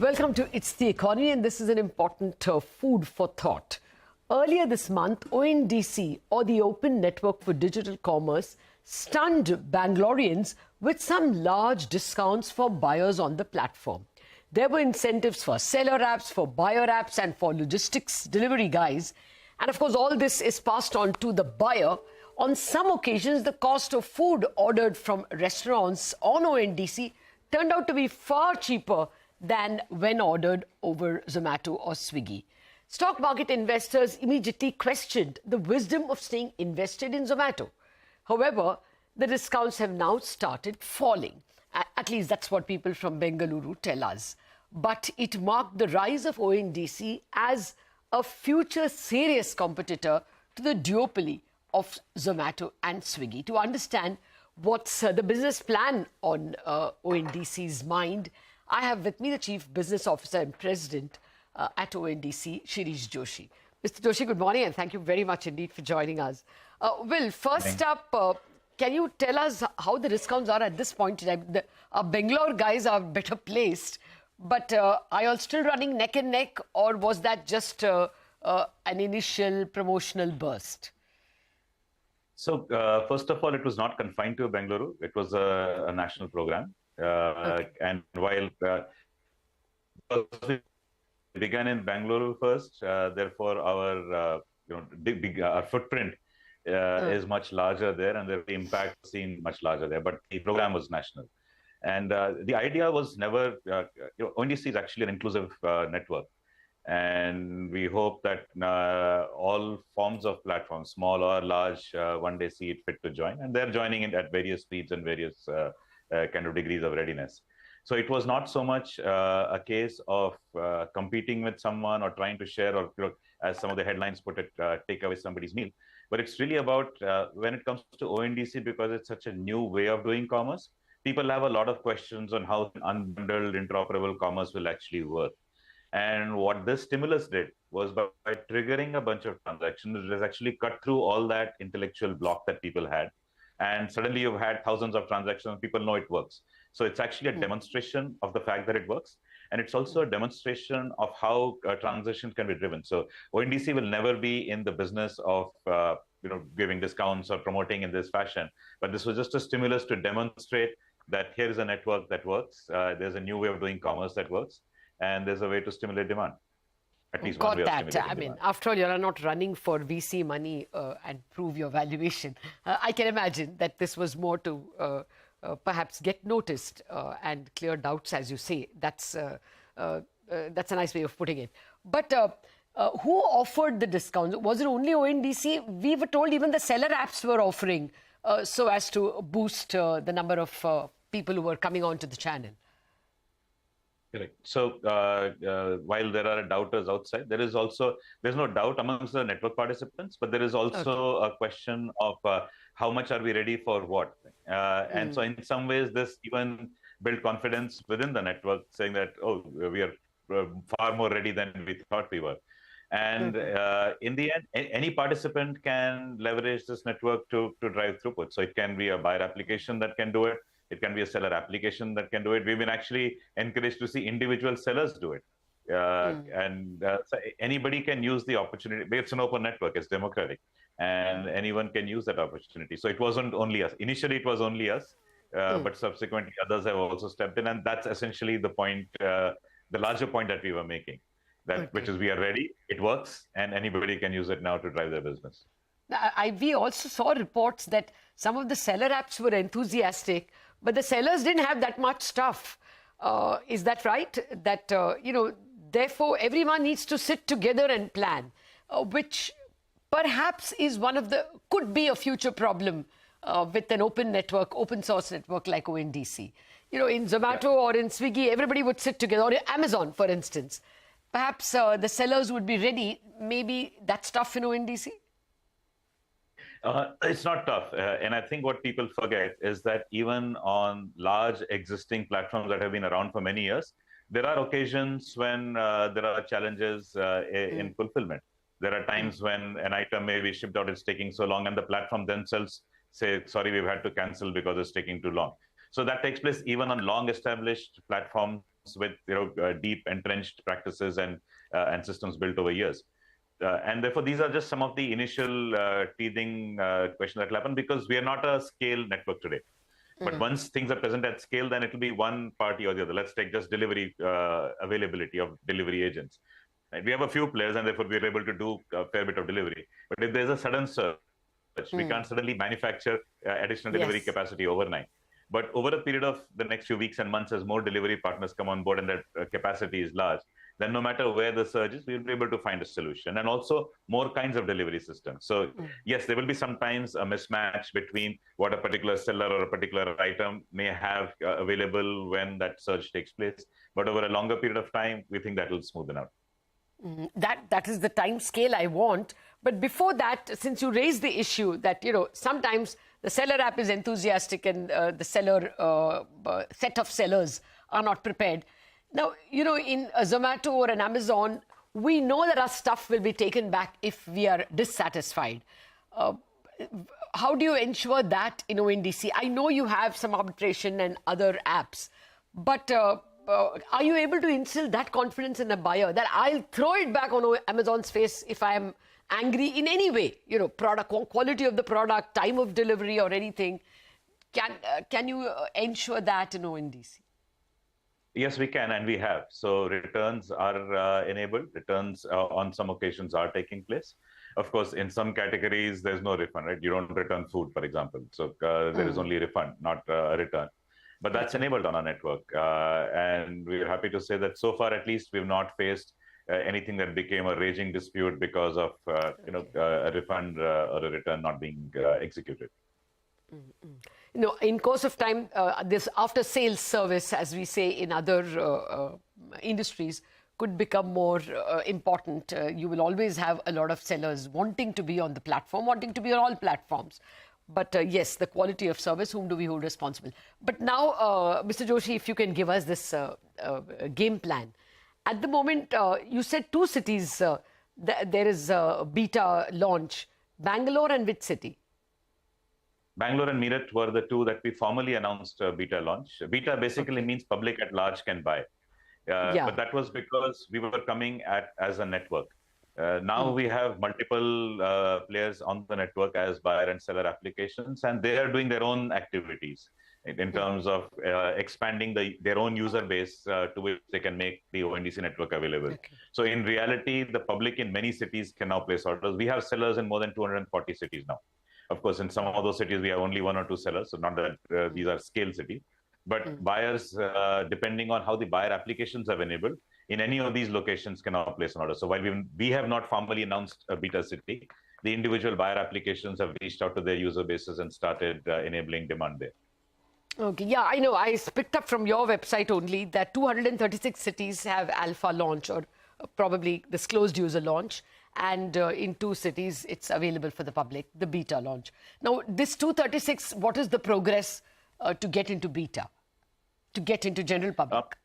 Welcome to It's the Economy, and this is an important food for thought. Earlier this month, ONDC, or the Open Network for Digital Commerce, stunned Bangaloreans with some large discounts for buyers on the platform. There were incentives for seller apps, for buyer apps, and for logistics delivery guys. And of course, all this is passed on to the buyer. On some occasions, the cost of food ordered from restaurants on ONDC turned out to be far cheaper than when ordered over Zomato or Swiggy. Stock market investors immediately questioned the wisdom of staying invested in Zomato. However, the discounts have now started falling. At least that's what people from Bengaluru tell us. But it marked the rise of ONDC as a future serious competitor to the duopoly of Zomato and Swiggy. To understand what's the business plan on ONDC's mind, I have with me the Chief Business Officer and President at ONDC, Shireesh Joshi. Mr. Joshi, good morning, and thank you very much indeed for joining us. Will, first up, can you tell us how the discounts are at this point in time? The Bangalore guys are better placed, but are you all still running neck and neck, or was that just an initial promotional burst? So, first of all, it was not confined to Bengaluru. It was a national program. And while we began in Bangalore first, therefore our our footprint is much larger there, and the impact was seen much larger there. But the program was national, and the idea was never. ONDC is actually an inclusive network, and we hope that all forms of platforms, small or large, one day see it fit to join, and they're joining it at various speeds and various kind of degrees of readiness. So it was not so much a case of competing with someone or trying to share, or as some of the headlines put it, take away somebody's meal. But it's really about when it comes to ONDC, because it's such a new way of doing commerce, people have a lot of questions on how unbundled interoperable commerce will actually work. And what this stimulus did was by triggering a bunch of transactions, it has actually cut through all that intellectual block that people had. And suddenly you've had thousands of transactions, people know it works. So it's actually a demonstration of the fact that it works. And it's also a demonstration of how transactions can be driven. So ONDC will never be in the business of giving discounts or promoting in this fashion. But this was just a stimulus to demonstrate that here is a network that works. There's a new way of doing commerce that works. And there's a way to stimulate demand. At least one way of stimulating demand. I mean, after all, you're not running for VC money and prove your valuation. I can imagine that this was more to perhaps get noticed and clear doubts, as you say. That's a nice way of putting it. But who offered the discounts? Was it only ONDC? We were told even the seller apps were offering so as to boost the number of people who were coming onto the channel. Correct. So while there are doubters outside, there's no doubt amongst the network participants, but there is also a question of how much are we ready for what? And so in some ways, this even built confidence within the network, saying that, oh, we are far more ready than we thought we were. And in the end, any participant can leverage this network to drive throughput. So it can be a buyer application that can do it. It can be a seller application that can do it. We've been actually encouraged to see individual sellers do it. So anybody can use the opportunity. It's an open network, it's democratic, and anyone can use that opportunity. So it wasn't only us. Initially, it was only us, but subsequently others have also stepped in. And that's essentially the point, the larger point that we were making, which is we are ready, it works, and anybody can use it now to drive their business. We also saw reports that some of the seller apps were enthusiastic, but the sellers didn't have that much stuff. Is that right? That, therefore, everyone needs to sit together and plan, which perhaps is could be a future problem with an open network, open source network like ONDC. In Zomato or in Swiggy, everybody would sit together, or Amazon, for instance. Perhaps the sellers would be ready. Maybe that's tough in ONDC? It's not tough. And I think what people forget is that even on large existing platforms that have been around for many years, there are occasions when there are challenges in fulfillment. There are times when an item may be shipped out, it's taking so long, and the platform themselves say, sorry, we've had to cancel because it's taking too long. So that takes place even on long-established platforms with deep entrenched practices and systems built over years. And therefore, these are just some of the initial teething questions that will happen because we are not a scale network today. But once things are present at scale, then it will be one party or the other. Let's take just delivery availability of delivery agents. Right? We have a few players, and therefore we're able to do a fair bit of delivery. But if there's a sudden surge, we can't suddenly manufacture additional delivery capacity overnight. But over a period of the next few weeks and months, as more delivery partners come on board and that capacity is large, then no matter where the surge is, we'll be able to find a solution. And also more kinds of delivery systems. So yes, there will be sometimes a mismatch between what a particular seller or a particular item may have available when that surge takes place. But over a longer period of time, we think that will smoothen out. That is the time scale I want. But before that, since you raised the issue that, sometimes the seller app is enthusiastic and the seller set of sellers are not prepared. Now, in a Zomato or an Amazon, we know that our stuff will be taken back if we are dissatisfied. How do you ensure that in ONDC? I know you have some arbitration and other apps, but are you able to instill that confidence in the buyer that I'll throw it back on Amazon's face if I am angry in any way, product quality of the product, time of delivery or anything? Can you ensure that in ONDC? Yes, we can, and we have. So returns are enabled. Returns on some occasions are taking place. Of course, in some categories, there's no refund, right? You don't return food, for example. So there is only a refund, not a return. But that's enabled on our network. And we're happy to say that so far, at least, we've not faced anything that became a raging dispute because of a refund or a return not being executed. In course of time, this after-sales service, as we say in other industries, could become more important. You will always have a lot of sellers wanting to be on the platform, wanting to be on all platforms. But yes, the quality of service, whom do we hold responsible? But now, Mr. Joshi, if you can give us this game plan. At the moment, you said 2 cities, there is a beta launch, Bangalore and which city? Bangalore and Meerut were the 2 that we formally announced beta launch. Beta basically means public at large can buy. But that was because we were coming as a network. Now we have multiple players on the network as buyer and seller applications, and they are doing their own activities in terms of expanding their own user base to which they can make the ONDC network available. So in reality, the public in many cities can now place orders. We have sellers in more than 240 cities now. Of course, in some of those cities, we have only 1 or 2 sellers, so not that these are scale cities. But buyers, depending on how the buyer applications have enabled, in any of these locations can now place an order. So while we have not formally announced a beta city, the individual buyer applications have reached out to their user bases and started enabling demand there. Okay, yeah, I know. I picked up from your website only that 236 cities have alpha launch or probably this closed user launch. And in 2 cities, it's available for the public, the beta launch. Now, this 236, what is the progress to get into beta, to get into general public?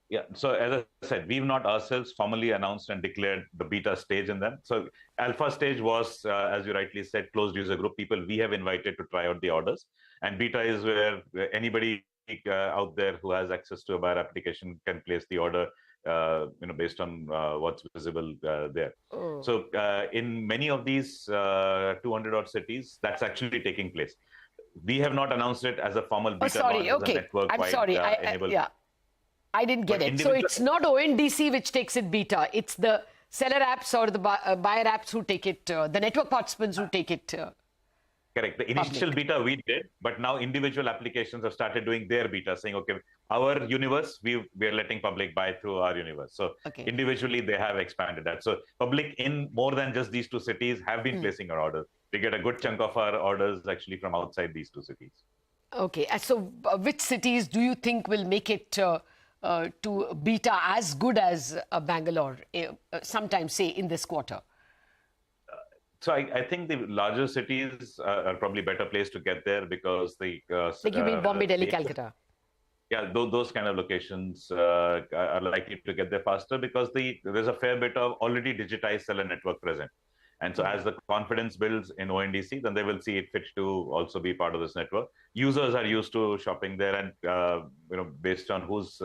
Yeah, so as I said, we've not ourselves formally announced and declared the beta stage in them. So alpha stage was, as you rightly said, closed user group, people we have invited to try out the orders. And beta is where anybody out there who has access to a buyer application can place the order based on what's visible there. So in many of these 200 odd cities, that's actually taking place. We have not announced it as a formal beta launch as a network. I'm sorry. I didn't get it. So it's not ONDC which takes it beta. It's the seller apps or the buyer apps who take it, the network participants who take it. Correct. The initial beta we did, but now individual applications have started doing their beta, saying, okay, our universe, we are letting public buy through our universe. So individually, they have expanded that. So public in more than just these 2 cities have been placing our orders. We get a good chunk of our orders actually from outside these 2 cities. Okay. So which cities do you think will make it to beta as good as Bangalore sometime, say, in this quarter? So I think the larger cities are probably better placed to get there because the... like you mean Bombay, Delhi, Calcutta? Yeah, those kind of locations are likely to get there faster because there's a fair bit of already digitized seller network present. And so as the confidence builds in ONDC, then they will see it fit to also be part of this network. Users are used to shopping there and, based on who's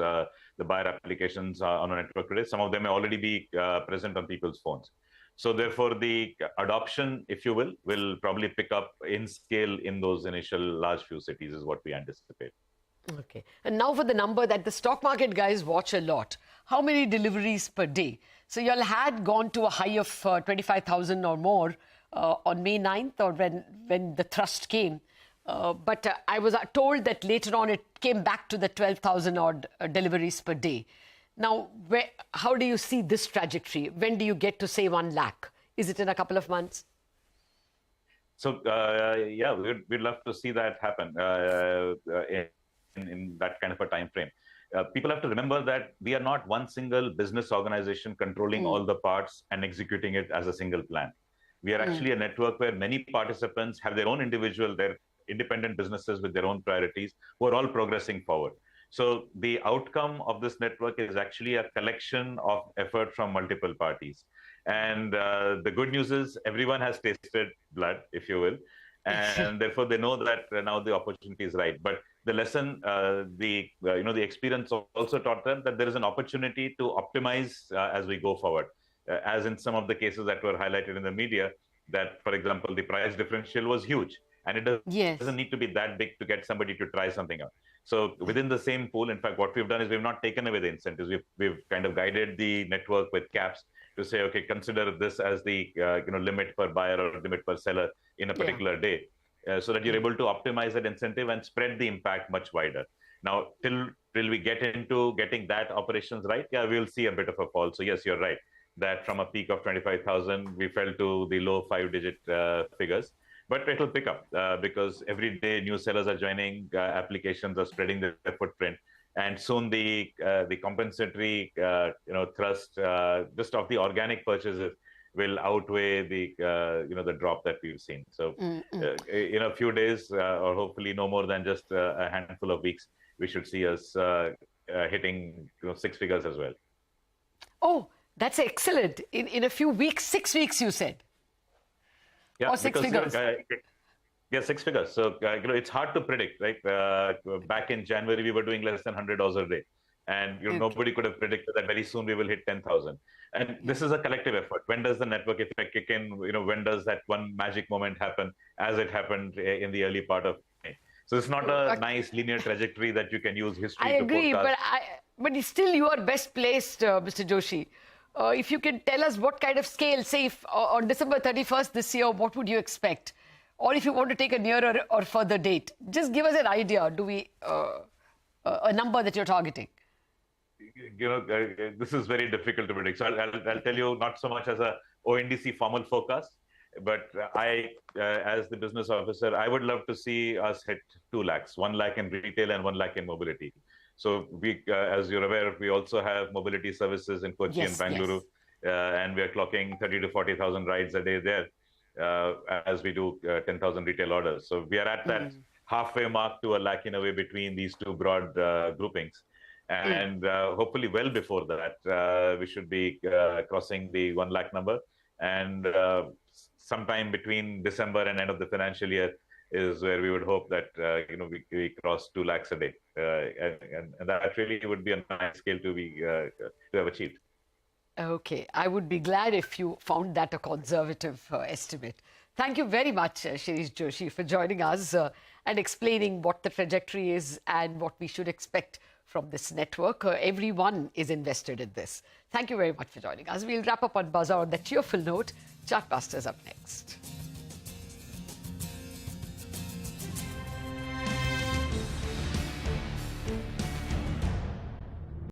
the buyer applications on a network today. Some of them may already be present on people's phones. So therefore, the adoption, if you will probably pick up in scale in those initial large few cities is what we anticipate. Okay. And now for the number that the stock market guys watch a lot. How many deliveries per day? So you all had gone to a high of 25,000 or more on May 9th or when the thrust came. But I was told that later on it came back to the 12,000 odd deliveries per day. Now, how do you see this trajectory? When do you get to say 1 lakh? Is it in a couple of months? So, yeah, we'd love to see that happen in that kind of a time frame. People have to remember that we are not one single business organization controlling all the parts and executing it as a single plan. We are actually a network where many participants have their own their independent businesses with their own priorities who are all progressing forward. So the outcome of this network is actually a collection of effort from multiple parties. And the good news is everyone has tasted blood, if you will, and therefore they know that now the opportunity is right. But the lesson, the experience also taught them that there is an opportunity to optimize as we go forward. As in some of the cases that were highlighted in the media, that, for example, the price differential was huge. And it doesn't need to be that big to get somebody to try something out. So within the same pool, in fact, what we've done is we've not taken away the incentives. We've kind of guided the network with caps to say, okay, consider this as the limit per buyer or limit per seller in a particular day, so that you're able to optimize that incentive and spread the impact much wider. Now, till we get into getting that operations right, we'll see a bit of a fall. So yes, you're right that from a peak of 25,000, we fell to the low 5-digit figures. But it will pick up because every day new sellers are joining, applications are spreading their footprint, and soon the compensatory thrust just of the organic purchases will outweigh the drop that we've seen. So in a few days, or hopefully no more than just a handful of weeks, we should see us hitting 6 figures as well. Oh, that's excellent! In a few weeks, 6 weeks, you said. Yeah, or 6 figures. 6 figures. So it's hard to predict, right? Back in January, we were doing less than 100 orders a day, and nobody could have predicted that very soon we will hit 10,000. And this is a collective effort. When does the network effect kick in? When does that one magic moment happen, as it happened in the early part of May? So it's not a nice linear trajectory that you can use history to forecast. I agree, but still you are best placed, Mr. Joshi. If you can tell us what kind of scale, say if, on December 31st this year, what would you expect? Or if you want to take a nearer or further date, just give us an idea. Do we a number that you're targeting? This is very difficult to predict. So I'll tell you, not so much as a ONDC formal forecast, but I, as the business officer, I would love to see us hit 2 lakhs, 1 lakh in retail and 1 lakh in mobility. So we, as you're aware, we also have mobility services in Kochi and Bangalore, and we are clocking 30 to 40,000 rides a day there, as we do 10,000 retail orders. So we are at that halfway mark to 1 lakh in a way between these two broad groupings. And hopefully well before that, we should be crossing the 1 lakh number. And sometime between December and end of the financial year is where we would hope that we cross 2 lakhs a day, and that really would be a nice scale to have achieved. Okay, I would be glad if you found that a conservative estimate. Thank you very much, Shireesh Joshi, for joining us and explaining what the trajectory is and what we should expect from this network. Everyone is invested in this. Thank you very much for joining us. We'll wrap up on Bazaar on that cheerful note. Chartbusters up next.